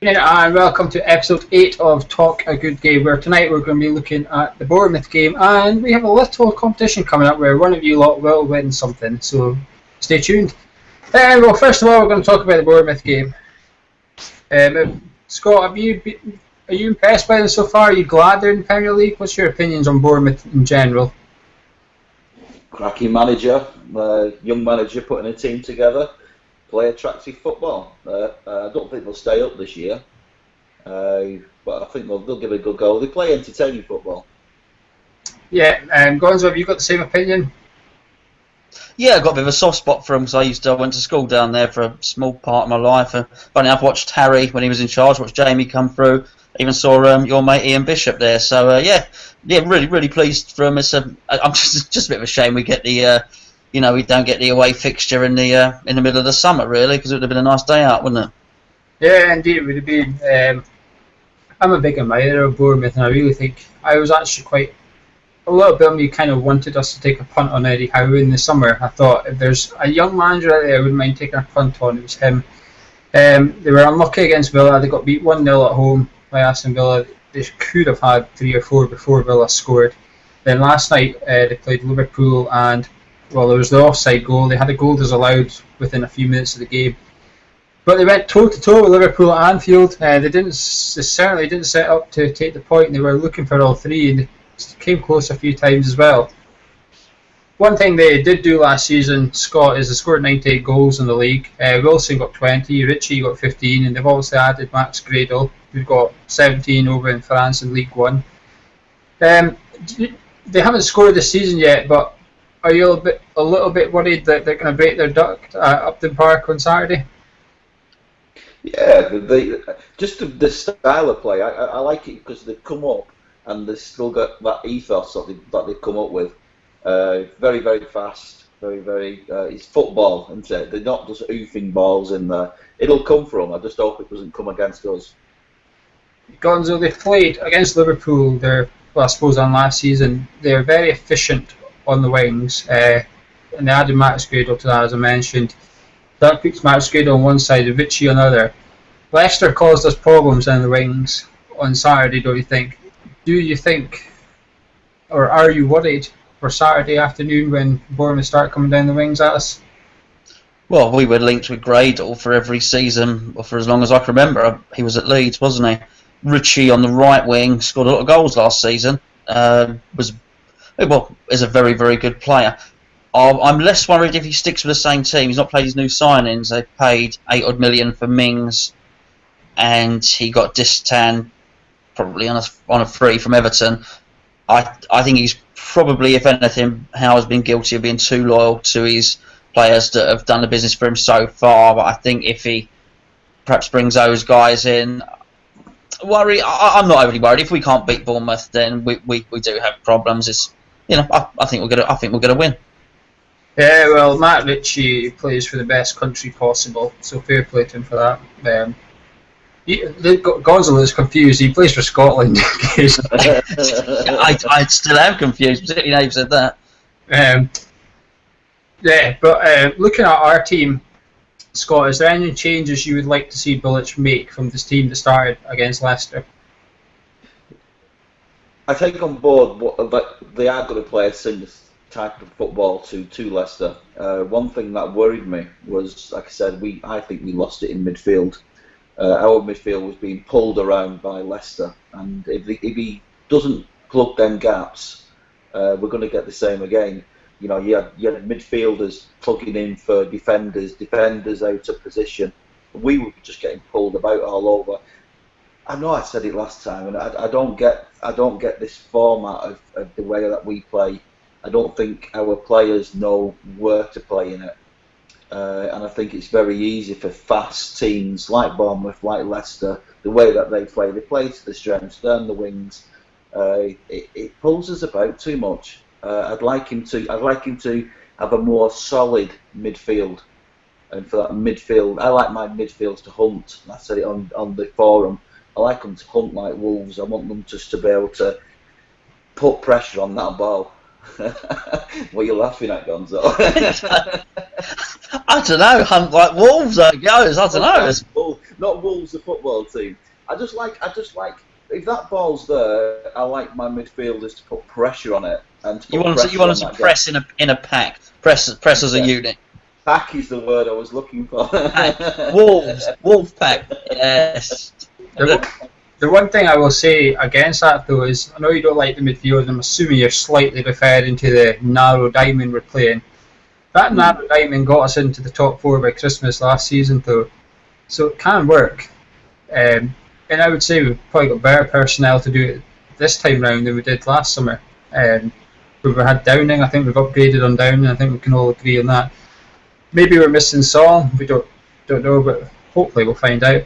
And welcome to episode 8 of Talk a Good Game, where tonight we're going to be looking at the Bournemouth game, and we have a little competition coming up where one of you lot will win something, so stay tuned. Well, first of all, we're going to talk about the Bournemouth game. Scott, are you impressed by them so far? Are you glad they're in the Premier League? What's your opinions on Bournemouth in general? Cracking manager, young manager putting a team together. Play attractive football. I don't think they'll stay up this year, but I think they'll give it a good go. They play entertaining football. Yeah, Gonzo, have you got the same opinion? Yeah, I've got a bit of a soft spot for him because I went to school down there for a small part of my life. Funny enough, watched Harry when he was in charge, watched Jamie come through, even saw your mate Ian Bishop there. So yeah, really pleased for him. I'm just a bit of a shame we get the. We don't get the away fixture in the middle of the summer, really, because it would have been a nice day out, wouldn't it? Yeah, indeed, it would have been. I'm a big admirer of Bournemouth, and I really think I was actually a little bit of me kind of wanted us to take a punt on Eddie Howe in the summer. I thought if there's a young manager out there I wouldn't mind taking a punt on, it was him. They were unlucky against Villa. They got beat 1-0 at home by Aston Villa. They could have had 3 or 4 before Villa scored. Then last night they played Liverpool, and well, there was the offside goal. They had a goal disallowed within a few minutes of the game, but they went toe to toe with Liverpool at Anfield. They certainly didn't set up to take the point. They were looking for all 3, and they came close a few times as well. One thing they did do last season, Scott, is they scored 98 goals in the league. Wilson got 20, Ritchie got 15, and they've also added Max Gradel, who got 17 over in France in League One. They haven't scored this season yet, but are you a little bit worried that they're going to break their duck at Upton Park on Saturday? Yeah, just the style of play. I like it because they've come up and they've still got that ethos that they've come up with. Very, very fast. Very. It's football, isn't it? They're not just oofing balls in there. It'll come from. I just hope it doesn't come against us. Gonzo, they played against Liverpool. I suppose on last season, they're very efficient on the wings, and they added Max Gradel to that, as I mentioned. That puts Max Gradel on one side and Ritchie on the other. Leicester caused us problems in the wings on Saturday, don't you think? Do you think, or are you worried for Saturday afternoon when Bournemouth start coming down the wings at us? Well, we were linked with Gradel for every season, or for as long as I can remember. He was at Leeds, wasn't he? Ritchie on the right wing scored a lot of goals last season. Is a very, very good player. I'm less worried if he sticks with the same team. He's not played his new signings. They paid 8 odd million for Mings, and he got Distan probably on a free from Everton. I think he's probably, if anything, Howe has been guilty of being too loyal to his players that have done the business for him so far. But I think if he perhaps brings those guys in, I'm not overly worried. If we can't beat Bournemouth, then we do have problems. I think we're gonna win. Yeah, well, Matt Ritchie plays for the best country possible, so fair play to him for that. Gonzo is confused. He plays for Scotland. I still am confused, particularly now you've said that. Looking at our team, Scott, is there any changes you would like to see Bilic make from this team that started against Leicester? I take on board that they are going to play a similar type of football to Leicester. One thing that worried me was, like I said, I think we lost it in midfield. Our midfield was being pulled around by Leicester, and if he doesn't plug them gaps, we're going to get the same again. You had midfielders plugging in for defenders out of position. We were just getting pulled about all over. I know I said it last time, and I don't get this format of the way that we play. I don't think our players know where to play in it, and I think it's very easy for fast teams like Bournemouth, like Leicester, the way that they play to the strengths, down the wings. It pulls us about too much. I'd like him to have a more solid midfield, and for that midfield, I like my midfields to hunt. I said it on the forum. I like them to hunt like wolves. I want them just to be able to put pressure on that ball. What are you laughing at, Gonzo? I don't know. Hunt like wolves, I guess. I don't know. not Wolves, the football team. I just like if that ball's there, I like my midfielders to put pressure on it and to put You want them to press in a pack, press as a unit. Pack is the word I was looking for. Wolf pack. Yes. The one thing I will say against that, though, is I know you don't like the midfield, and I'm assuming you're slightly referring to the narrow diamond we're playing. That narrow diamond got us into the top 4 by Christmas last season, though, so it can work. And I would say we've probably got better personnel to do it this time round than we did last summer. We had Downing. I think we've upgraded on Downing. I think we can all agree on that. Maybe we're missing Saul. We don't know, but hopefully we'll find out.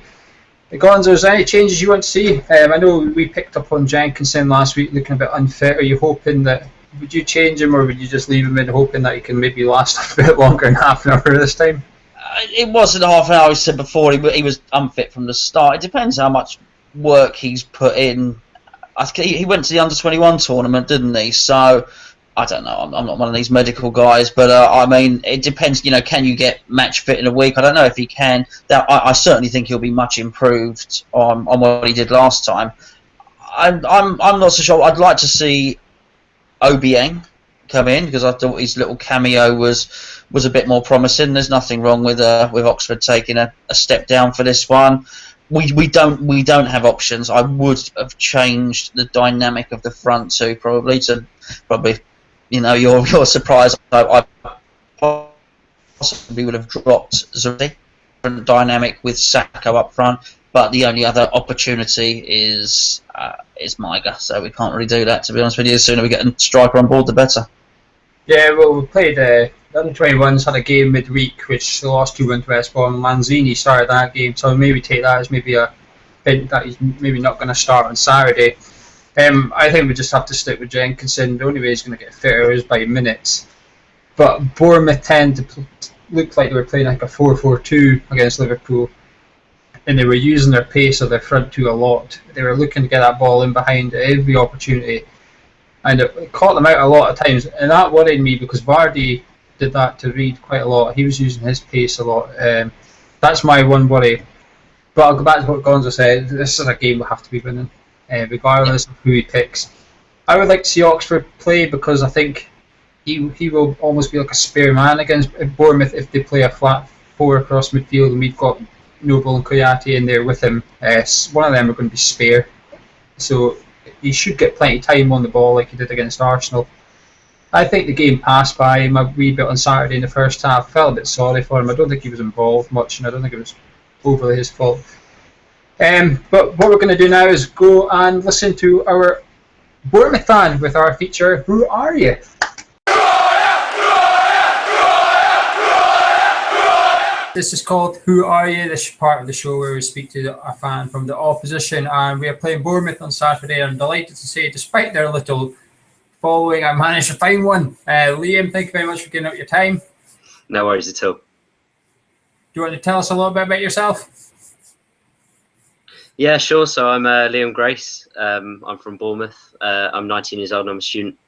Gonzo, is there any changes you want to see? I know we picked up on Jenkinson last week looking a bit unfit. Are you hoping that, would you change him or would you just leave him in hoping that he can maybe last a bit longer than half an hour this time? It wasn't half an hour, I said before, he was unfit from the start. It depends how much work he's put in. He went to the under-21 tournament, didn't he? So, I don't know, I'm not one of these medical guys, but I mean, it depends, can you get match fit in a week? I don't know if he can. I certainly think he'll be much improved on what he did last time. I'm not so sure. I'd like to see Obiang come in because I thought his little cameo was a bit more promising. There's nothing wrong with Oxford taking a step down for this one. We don't have options. I would have changed the dynamic of the front two probably. You're surprised. I possibly would have dropped Zuri, different dynamic with Sacco up front. But the only other opportunity is Maiga, so we can't really do that. To be honest with you, the sooner we get a striker on board, the better. Yeah, well, we played the under-21s had a game midweek, which they lost 2-1 to West Brom. Lanzini started that game, so maybe take that as maybe a hint that he's maybe not going to start on Saturday. I think we just have to stick with Jenkinson. The only way he's going to get fitter is by minutes. But Bournemouth tend to look like they were playing like a 4-4-2 against Liverpool, and they were using their pace of their front two a lot. They were looking to get that ball in behind every opportunity, and it caught them out a lot of times. And that worried me because Vardy did that to Reed quite a lot. He was using his pace a lot. That's my one worry. But I'll go back to what Gonzo said. This is a game we'll have to be winning, regardless of who he picks. I would like to see Oxford play because I think he will almost be like a spare man against Bournemouth if they play a flat 4 across midfield and we've got Noble and Koyate in there with him. One of them are going to be spare, so he should get plenty of time on the ball like he did against Arsenal. I think the game passed by him a wee bit on Saturday in the first half. I felt a bit sorry for him. I don't think he was involved much, and I don't think it was overly his fault. But what we're going to do now is go and listen to our Bournemouth fan with our feature, Who Are You? This is called Who Are You? This is part of the show where we speak to a fan from the opposition, and we are playing Bournemouth on Saturday. I'm delighted to say, despite their little following, I managed to find one. Liam, thank you very much for giving up your time. No worries at all. Do you want to tell us a little bit about yourself? Yeah, sure. So I'm Liam Grace. I'm from Bournemouth. I'm 19 years old and I'm a student.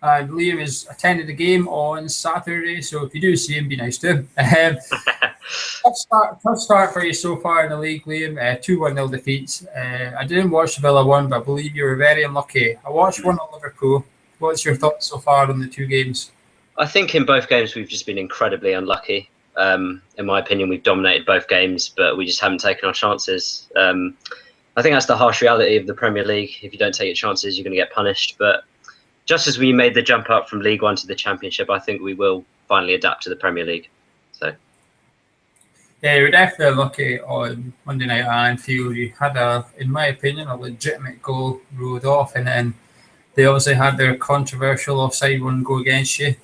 Liam has attended the game on Saturday, so if you do see him, be nice to him. Tough start for you so far in the league, Liam. 2-1-0 defeats. I didn't watch the Villa one, but I believe you were very unlucky. I watched one at Liverpool. What's your thoughts so far on the 2 games? I think in both games we've just been incredibly unlucky. In my opinion, we've dominated both games, but we just haven't taken our chances. I think that's the harsh reality of the Premier League. If you don't take your chances, you're going to get punished. But just as we made the jump up from League One to the Championship, I think we will finally adapt to the Premier League. So, yeah, you were definitely lucky on Monday night at Anfield. You had, in my opinion, a legitimate goal ruled off, and then they obviously had their controversial offside one go against you.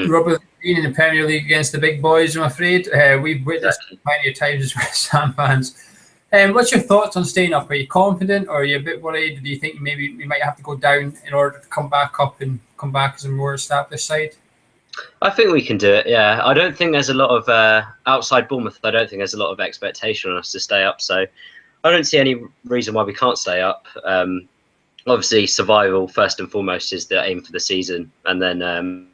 Rubber being in the Premier League against the big boys, I'm afraid. We've witnessed it plenty of times as West Ham fans. What's your thoughts on staying up? Are you confident, or are you a bit worried? Do you think maybe we might have to go down in order to come back up and come back as a more established side? I think we can do it, yeah. I don't think there's a lot of, outside Bournemouth, I don't think there's a lot of expectation on us to stay up. So I don't see any reason why we can't stay up. Obviously, survival, first and foremost, is the aim for the season. And then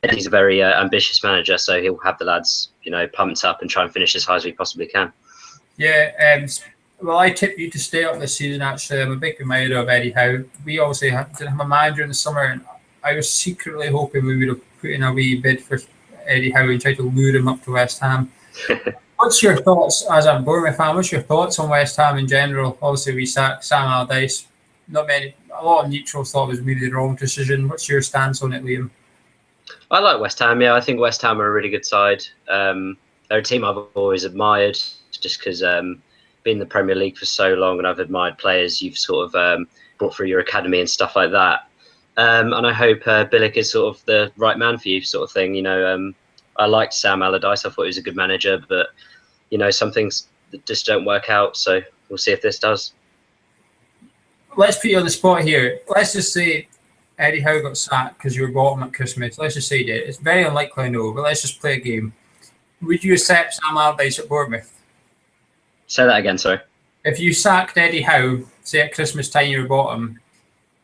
Eddie's a very ambitious manager, so he'll have the lads, pumped up and try and finish as high as we possibly can. Yeah, well, I tipped you to stay up this season, actually. I'm a big admirer of Eddie Howe. We obviously didn't have a manager in the summer, and I was secretly hoping we would have put in a wee bid for Eddie Howe and tried to lure him up to West Ham. What's your thoughts, as a Bournemouth fan, what's your thoughts on West Ham in general? Obviously, we sacked Sam Allardyce. A lot of neutrals thought it was maybe the wrong decision. What's your stance on it, Liam? I like West Ham, yeah. I think West Ham are a really good side. They're a team I've always admired, just because been in the Premier League for so long, and I've admired players you've sort of brought through your academy and stuff like that. And I hope Bilic is sort of the right man for you, sort of thing. I liked Sam Allardyce. I thought he was a good manager, but some things that just don't work out. So we'll see if this does. Let's put you on the spot here. Let's just say Eddie Howe got sacked because you were bought him at Christmas. Let's just say he did. It's very unlikely, I know, but let's just play a game. Would you accept Sam Allardyce at Bournemouth? Say that again, sorry. If you sacked Eddie Howe, say at Christmas time you were bought him,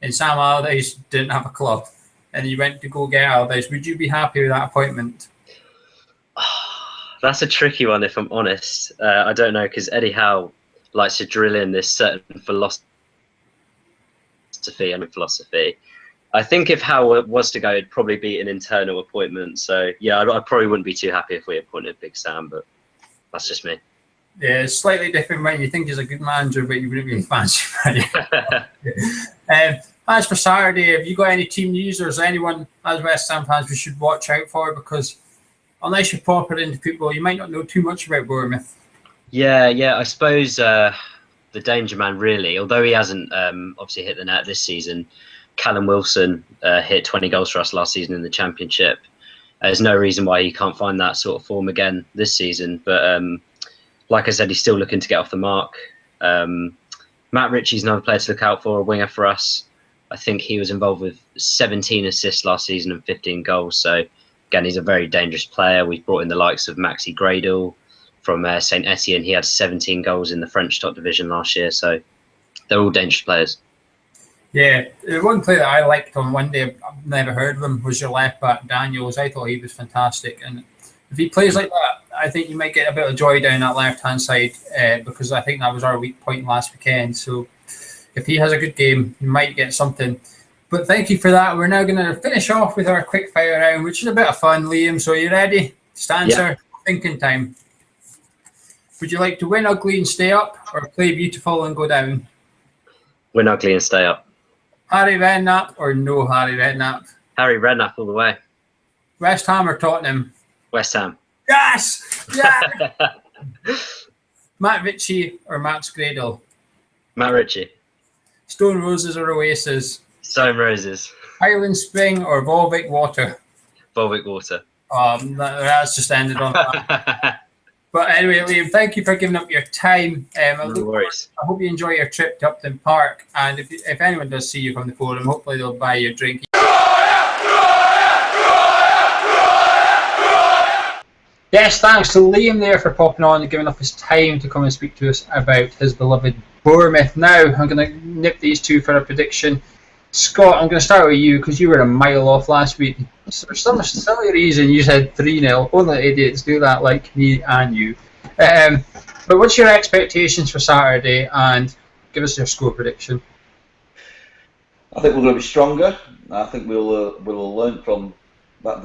and Sam Allardyce didn't have a club, and you went to go get Allardyce, would you be happy with that appointment? That's a tricky one, if I'm honest. I don't know, because Eddie Howe likes to drill in this certain philosophy. I think if Howe was to go, it'd probably be an internal appointment. So, yeah, I probably wouldn't be too happy if we appointed Big Sam, but that's just me. Yeah, it's slightly different when you think he's a good manager, but you wouldn't really fancy him. As for Saturday, have you got any team news, or is there anyone, as West Ham fans, we should watch out for? Because unless you're proper into people, you might not know too much about Bournemouth. Yeah, I suppose the danger man, really, although he hasn't obviously hit the net this season, Callum Wilson hit 20 goals for us last season in the Championship. There's no reason why he can't find that sort of form again this season. But like I said, he's still looking to get off the mark. Matt Ritchie's another player to look out for, a winger for us. I think he was involved with 17 assists last season and 15 goals. So, again, he's a very dangerous player. We've brought in the likes of Maxi Gradle from St Etienne. He had 17 goals in the French top division last year. So, they're all dangerous players. Yeah, the one player that I liked on one day, I've never heard of him, was your left back, Daniels. I thought he was fantastic. And if he plays like that, I think you might get a bit of joy down that left-hand side because I think that was our weak point last weekend. So if he has a good game, you might get something. But thank you for that. We're now going to finish off with our quick fire round, which is a bit of fun, Liam. So are you ready? Stanza, yeah. Thinking time. Would you like to win ugly and stay up, or play beautiful and go down? Win ugly and stay up. Harry Redknapp or no Harry Redknapp? Harry Redknapp all the way. West Ham or Tottenham? West Ham. Yes! Yeah! Matt Ritchie or Max Gradle? Matt Ritchie. Stone Roses or Oasis? Stone Roses. Highland Spring or Volvic Water? Volvic Water. That's just ended on that. But anyway, Liam, thank you for giving up your time. No worries. I hope you enjoy your trip to Upton Park. And if anyone does see you from the forum, hopefully they'll buy you a drink. Yes, thanks to Liam there for popping on and giving up his time to come and speak to us about his beloved Bournemouth. Now, I'm going to nip these two for a prediction. Scott, I'm going to start with you because you were a mile off last week. For some silly reason, you said 3-0. Only idiots do that, like me and you. But what's your expectations for Saturday? And give us your score prediction. I think we're going to be stronger. I think we'll learn from that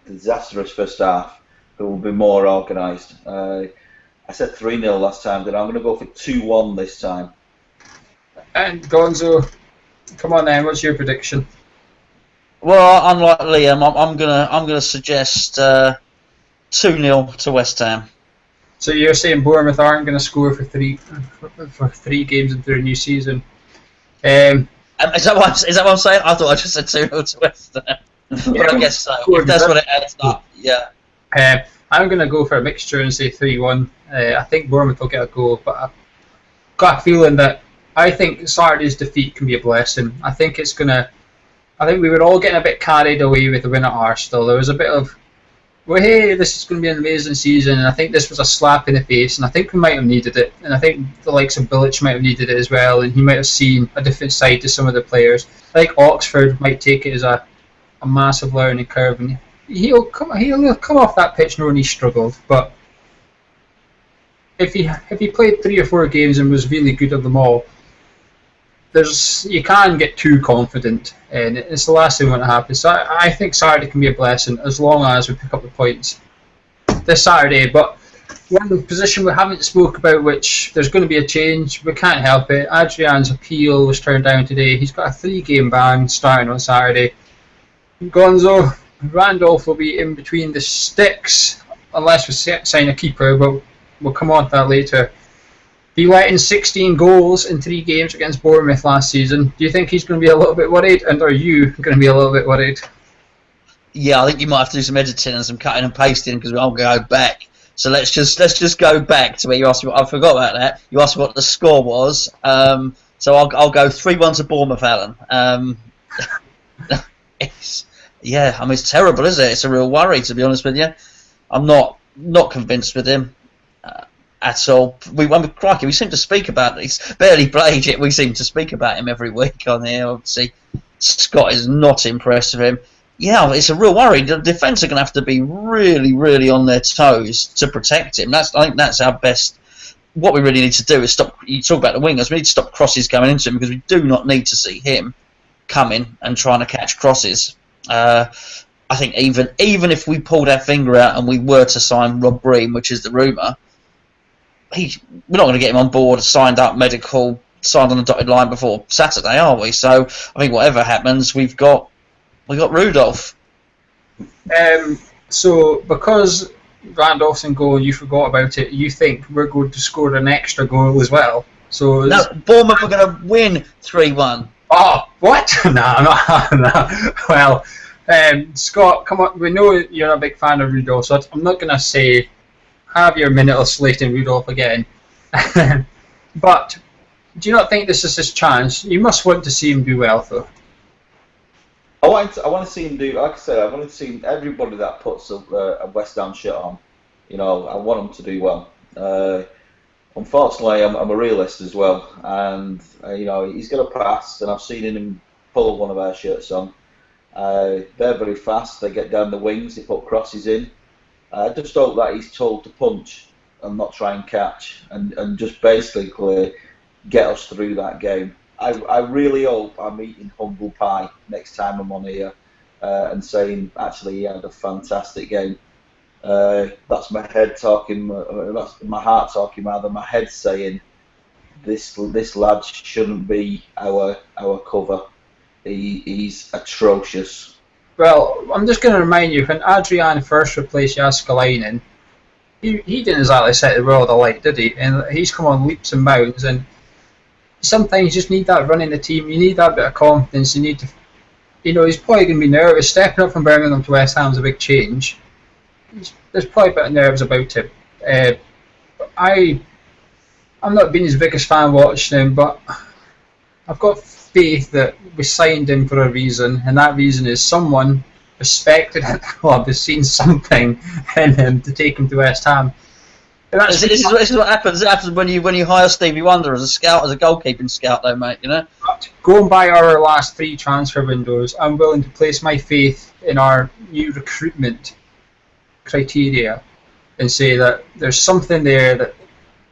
disastrous first half. But we'll be more organised. I said 3-0 last time, then I'm going to go for 2-1 this time. And Gonzo, come on then, what's your prediction? Well, unlike Liam, I'm gonna suggest 2-0 to West Ham. So you're saying Bournemouth aren't going to score for three games into their new season? Is that what I'm saying? I thought I just said 2-0 to West Ham. Yeah, I guess so. If that's what it adds up, yeah. I'm going to go for a mixture and say 3-1. I think Bournemouth will get a goal, but I've got a feeling that I think Saturday's defeat can be a blessing. I think we were all getting a bit carried away with the win at Arsenal. There was a bit of, well, hey, this is going to be an amazing season, and I think this was a slap in the face, and I think we might have needed it, and I think the likes of Bilic might have needed it as well, and he might have seen a different side to some of the players. I think Oxford might take it as a a massive learning curve, and he'll come off that pitch knowing he struggled. But if he played 3 or 4 games and was really good at them all, you can't get too confident, and it's the last thing that happens. So I think Saturday can be a blessing as long as we pick up the points this Saturday. But one position we haven't spoke about, which there's going to be a change, we can't help it. Adrian's appeal was turned down today. He's got a 3-game ban starting on Saturday. Gonzo, Randolph will be in between the sticks unless we sign a keeper, but we'll come on to that later. He let in 16 goals in 3 games against Bournemouth last season. Do you think he's going to be a little bit worried, and are you going to be a little bit worried? Yeah, I think you might have to do some editing and some cutting and pasting because I'll go back. So let's just go back to where you asked me. I forgot about that. You asked me what the score was. So I'll go 3-1 to Bournemouth, Alan. It's terrible, isn't it? It's a real worry, to be honest with you. I'm not convinced with him at all. We seem to speak about it. He's barely played yet. We seem to speak about him every week on here. Obviously, Scott is not impressed with him. Yeah, it's a real worry. The defence are going to have to be really, really on their toes to protect him. I think that's our best. What we really need to do is stop. You talk about the wingers. We need to stop crosses coming into him because we do not need to see him coming and trying to catch crosses. I think even if we pulled our finger out and we were to sign Rob Breen, which is the rumour, we're not going to get him on board, signed up, medical, signed on the dotted line before Saturday, are we? So I think whatever happens, we got Rudolph. So because Randolph's in goal and you forgot about it, you think we're going to score an extra goal as well? So no, Bournemouth are going to win 3-1. Oh, what? No. Well, Scott, come on. We know you're a big fan of Rudolph, so I'm not going to say have your minute of slating Rudolph again. But do you not think this is his chance? You must want to see him do well, though. I want to see him do. Like I said, I want to see everybody that puts a West Ham shirt on. You know, I want him to do well. Unfortunately, I'm a realist as well, and he's got a pass, and I've seen him pull one of our shirts on. They're very fast. They get down the wings. They put crosses in. I just hope that he's told to punch and not try and catch, and just basically get us through that game. I really hope I'm eating humble pie next time I'm on here and saying, actually, he had a fantastic game. That's my head talking, that's my heart talking rather. My head saying, this lad shouldn't be our cover. He's atrocious. Well, I'm just going to remind you, when Adrian first replaced Jaskalainen, he didn't exactly set the world alight, did he? And he's come on leaps and bounds, and sometimes you just need that run in the team. You need that bit of confidence. You need to, he's probably going to be nervous. Stepping up from Birmingham to West Ham is a big change. There's probably a bit of nerves about it. I'm not being his biggest fan watching him, but I've got faith that we signed him for a reason, and that reason is someone respected at the club has seen something in him to take him to West Ham. This is what happens. It happens when you hire Stevie Wonder as a scout, as a goalkeeping scout, though, mate. But going by our last 3 transfer windows, I'm willing to place my faith in our new recruitment criteria and say that there's something there, that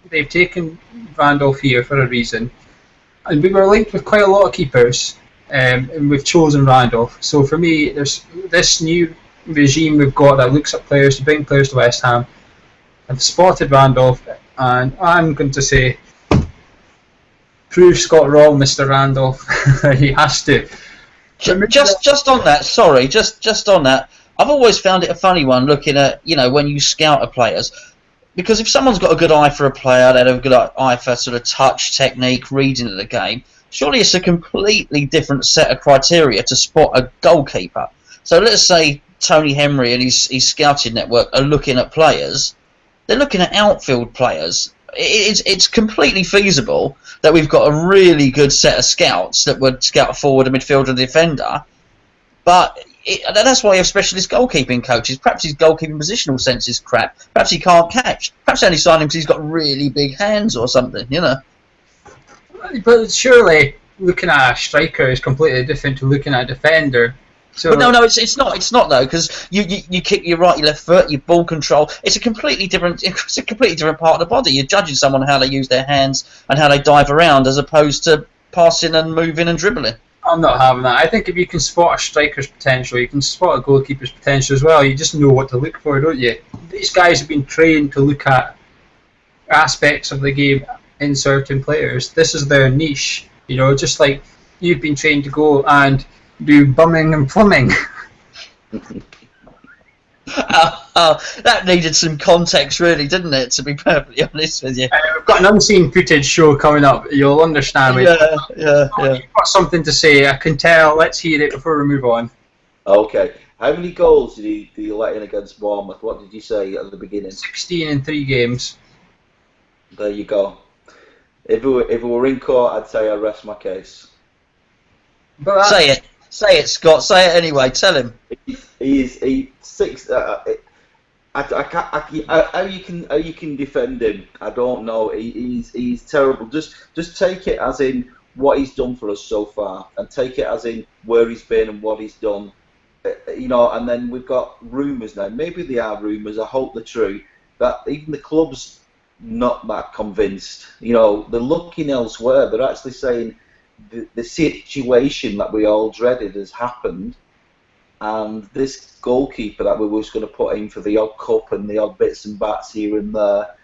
they've taken Randolph here for a reason. And we were linked with quite a lot of keepers, and we've chosen Randolph. So for me, there's this new regime we've got that looks at players to bring players to West Ham. I've spotted Randolph, and I'm going to say, prove Scott wrong, Mr. Randolph. He has to. Just on that, sorry, just on that, I've always found it a funny one looking at, when you scout a players. Because if someone's got a good eye for a player, they have a good eye for sort of touch, technique, reading of the game, surely it's a completely different set of criteria to spot a goalkeeper. So let's say Tony Henry and his scouting network are looking at players. They're looking at outfield players. It's completely feasible that we've got a really good set of scouts that would scout a forward, a midfielder, and a defender. But that's why you have specialist goalkeeping coaches. Perhaps his goalkeeping positional sense is crap. Perhaps he can't catch. Perhaps they only signed him because he's got really big hands or something, But surely looking at a striker is completely different to looking at a defender. So But no, it's not though, because you kick your right, your left foot, your ball control. It's a completely different part of the body. You're judging someone how they use their hands and how they dive around, as opposed to passing and moving and dribbling. I'm not having that. I think if you can spot a striker's potential, you can spot a goalkeeper's potential as well. You just know what to look for, don't you? These guys have been trained to look at aspects of the game in certain players. This is their niche, just like you've been trained to go and do bumming and plumbing. That needed some context, really, didn't it? To be perfectly honest with you. We've got an unseen footage show coming up. You'll understand me. Yeah. You've got something to say. I can tell. Let's hear it before we move on. Okay. How many goals did you let in against Bournemouth? What did you say at the beginning? 16 in 3 games. There you go. If it were in court, I'd say I rest my case. But Say it, Scott. Say it anyway. Tell him. He's six. How you can defend him? I don't know. He's terrible. Just take it as in what he's done for us so far, and take it as in where he's been and what he's done. And then we've got rumours now. Maybe they are rumours. I hope they're true. That even the club's not that convinced. They're looking elsewhere. They're actually saying the situation that we all dreaded has happened, and this goalkeeper that we were going to put in for the odd cup and the odd bits and bats here and there,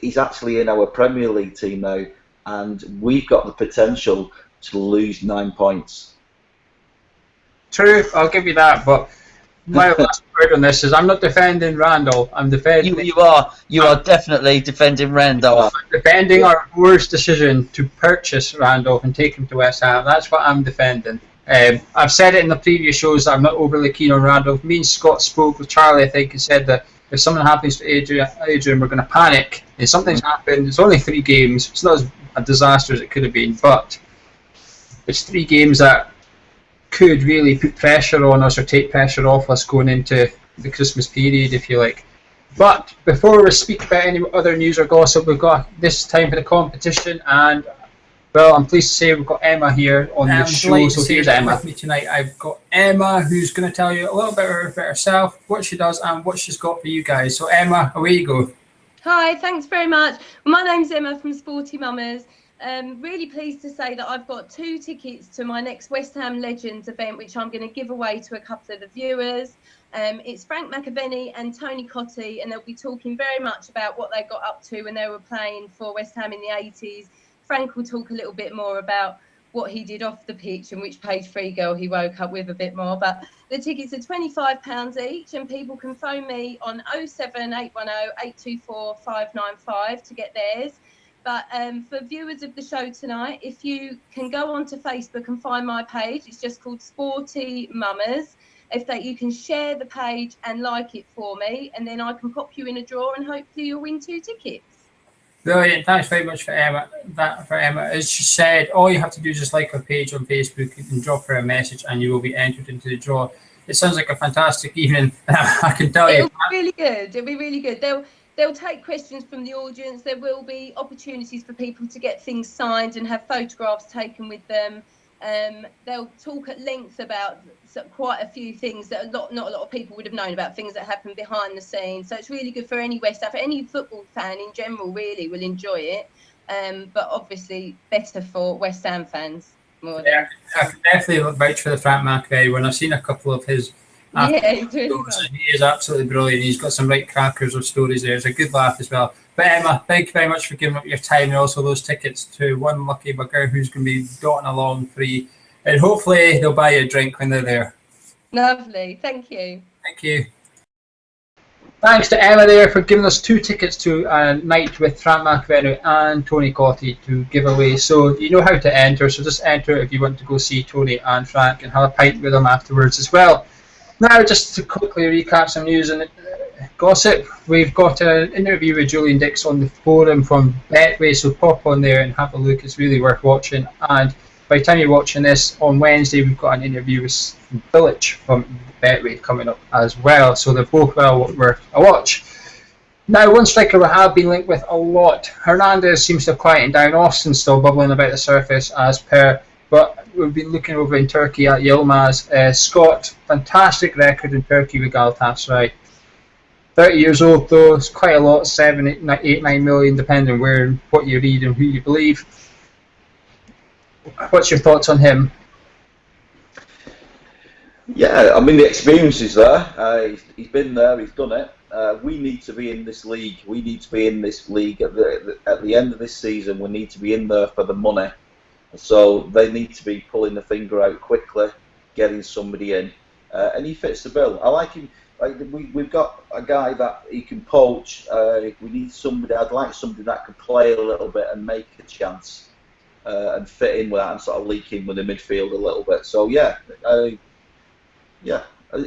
he's actually in our Premier League team now, and we've got the potential to lose 9 points. True, I'll give you that, but my last word on this is I'm not defending Randall. I'm defending. You are definitely defending Randolph. I'm defending our board's decision to purchase Randolph and take him to West Ham. That's what I'm defending. I've said it in the previous shows that I'm not overly keen on Randolph. Me and Scott spoke with Charlie, I think, and said that if something happens to Adrian, we're going to panic. If something's happened, it's only 3 games. It's not as a disaster as it could have been, but it's 3 games that could really put pressure on us or take pressure off us going into the Christmas period, if you like. But before we speak about any other news or gossip, we've got this time for the competition, and well, I'm pleased to say we've got Emma here on the show. So here's Emma. With me tonight, I've got Emma, who's going to tell you a little bit about herself, what she does, and what she's got for you guys. So Emma, away you go. Hi, thanks very much. My name's Emma from Sporty Mamas. Really pleased to say that I've got 2 tickets to my next West Ham Legends event, which I'm going to give away to a couple of the viewers. It's Frank McAvenny and Tony Cottee, and they'll be talking very much about what they got up to when they were playing for West Ham in the 80s. Frank will talk a little bit more about what he did off the pitch and which page 3 girl he woke up with a bit more. But the tickets are £25 each, and people can phone me on 07810 824 595 to get theirs. But for viewers of the show tonight, if you can go onto Facebook and find my page, it's just called Sporty Mamas. You can share the page and like it for me, and then I can pop you in a draw, and hopefully you'll win 2 tickets. Brilliant. Thanks very much for Emma. As she said, all you have to do is just like her page on Facebook and drop her a message, and you will be entered into the draw. It sounds like a fantastic evening. I can tell you. It'll be really good. It'll be really good. They'll take questions from the audience. There will be opportunities for people to get things signed and have photographs taken with them. They'll talk at length about quite a few things that not a lot of people would have known about, things that happen behind the scenes. So it's really good for any West Ham, for any football fan in general, really will enjoy it. But obviously better for West Ham fans. I can definitely vouch for the Frank McAvenny one. I've seen a couple of his. He's really fun. He is absolutely brilliant. He's got some right crackers of stories there. It's a good laugh as well. But Emma, thank you very much for giving up your time and also those tickets to one lucky bugger who's going to be dotting along free. And hopefully they'll buy you a drink when they're there. Lovely. Thank you. Thank you. Thanks to Emma there for giving us 2 tickets to a night with Frank McAvenny and Tony Cottee to give away. So you know how to enter, so just enter if you want to go see Tony and Frank and have a pint with them afterwards as well. Now, just to quickly recap some news and gossip, we've got an interview with Julian Dix on the forum from Betway, so pop on there and have a look. It's really worth watching. And by the time you're watching this, on Wednesday, we've got an interview with Village from Betway coming up as well, so they're both well worth a watch. Now, one striker we have been linked with a lot. Hernandez seems to have quieted down. Austin's still bubbling about the surface as per But we've been looking over in Turkey at Yilmaz. Scott, fantastic record in Turkey with Galatasaray. 30 years old though, it's quite a lot, 7, 8, 9 million, depending on where and what you read and who you believe. What's your thoughts on him? Yeah, I mean the experience is there. He's been there, he's done it. We need to be in this league. We need to be in this league at the end of this season. We need to be in there for the money. So they need to be pulling the finger out quickly, getting somebody in, and he fits the bill. I like him. Like we've got a guy that he can poach. We need somebody. I'd like somebody that can play a little bit and make a chance and fit in with that and sort of leak in with the midfield a little bit. So yeah,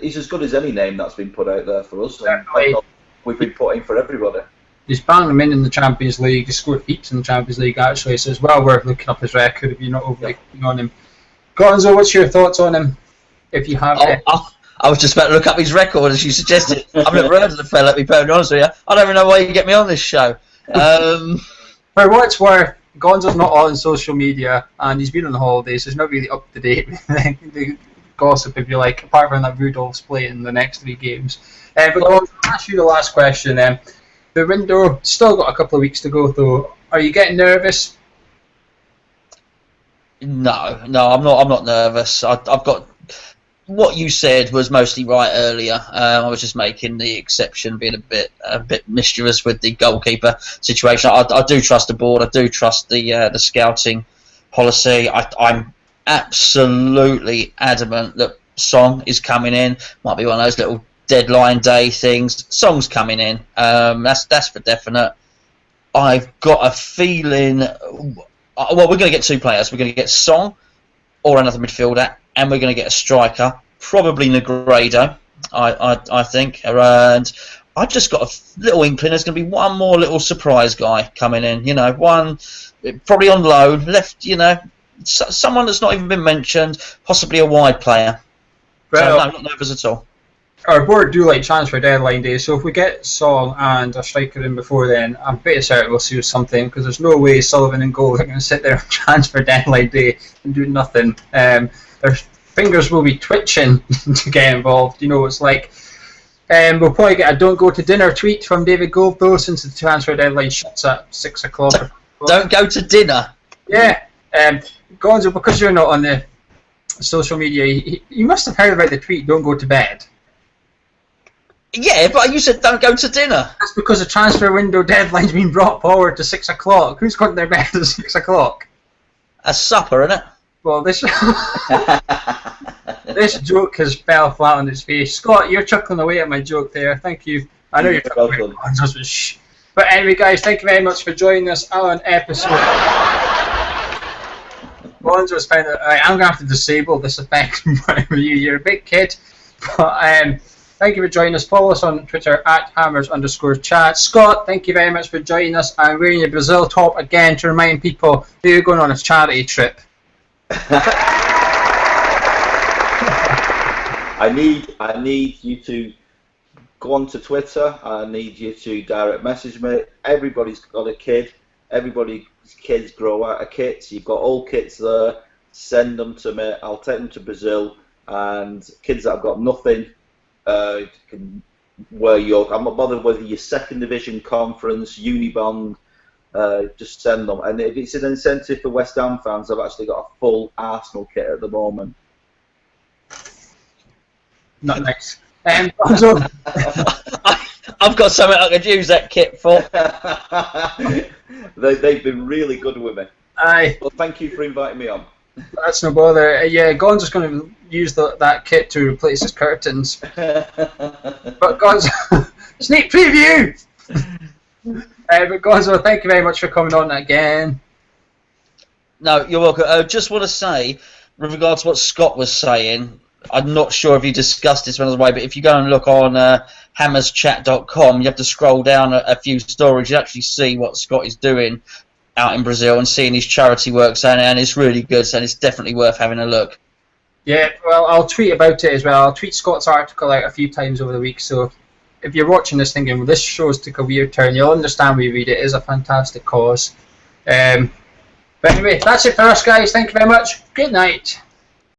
he's as good as any name that's been put out there for us. We've been putting for everybody. He's banged him in the Champions League. He scored heaps in the Champions League actually, so it's well worth looking up his record if you're not overly keen on him. Gonzo, what's your thoughts on him? If you have I was just about to look up his record as you suggested. I've never heard of the fella, to be perfectly honest with you. I don't even know why you get me on this show. For what it's worth, Gonzo's not on social media and he's been on the holidays, so he's not really up to date with the gossip, if you like, apart from that Rudolph's playing the next 3 games. But Gonzo, I'll ask you the last question. The window, still got a couple of weeks to go though. Are you getting nervous? No, I'm not nervous. I've got... What you said was mostly right earlier. I was just making the exception, being a bit mischievous with the goalkeeper situation. I do trust the board. I do trust the scouting policy. I'm absolutely adamant that Song is coming in. Might be one of those little deadline day things. Song's coming in. That's for definite. I've got a feeling. Well, we're going to get 2 players. We're going to get Song or another midfielder. And we're going to get a striker, probably Negredo, I think. And I've just got a little inkling there's going to be one more little surprise guy coming in. You know, one probably on loan, left. You know, someone that's not even been mentioned, possibly a wide player. Well, so no, not nervous at all. Our board do like transfer deadline day, so if we get Song and a striker in before then, I'm pretty certain we'll see something, because there's no way Sullivan and Gold are going to sit there on transfer deadline day and do nothing. Their fingers will be twitching to get involved. You know what it's like. We'll probably get a "don't go to dinner" tweet from David Gold though, since the transfer deadline shuts at 6 o'clock. Don't go to dinner. Yeah. Gonzo, because you're not on the social media, you must have heard about the tweet "don't go to bed." Yeah, but you said don't go to dinner. That's because the transfer window deadline's been brought forward to 6 o'clock. Who's got their bed at 6 o'clock? A supper, isn't it? Well, this joke has fell flat on its face. Scott, you're chuckling away at my joke there. Thank you. I know you're chuckling away at Gonzo's, but shh. But anyway, guys, thank you very much for joining us on episode. Gonzo's found that I'm going to have to disable this effect for you. You're a big kid. But thank you for joining us. Follow us on Twitter at @hammers_chat. Scott, thank you very much for joining us. I'm wearing your Brazil top again to remind people that you're going on a charity trip. I need you to go onto Twitter. I need you to direct message me. Everybody's got a kid. Everybody's kids grow out of kits. You've got old kits there. Send them to me. I'll take them to Brazil. And kids that have got nothing can wear your. I'm not bothered whether you're 2nd Division Conference, Unibond. Just send them. And if it's an incentive for West Ham fans, I've actually got a full Arsenal kit at the moment. Not nice. I've got something I could use that kit for. They've been really good with me. Aye. Well, thank you for inviting me on. That's no bother. Yeah, Gonzo's going to use that kit to replace his curtains. But Gonzo, sneak preview! But Gonzo, thank you very much for coming on again. No, you're welcome. I just want to say, with regards to what Scott was saying, I'm not sure if you discussed this one as well, but if you go and look on hammerschat.com, you have to scroll down a few stories. You actually see what Scott is doing out in Brazil and seeing his charity works, and it's really good, and it's definitely worth having a look. Yeah, well, I'll tweet about it as well. I'll tweet Scott's article out a few times over the week, so if you're watching this thinking, well, this show's took a weird turn, you'll understand when you read it. It is a fantastic cause. But anyway, that's it for us, guys. Thank you very much. Good night.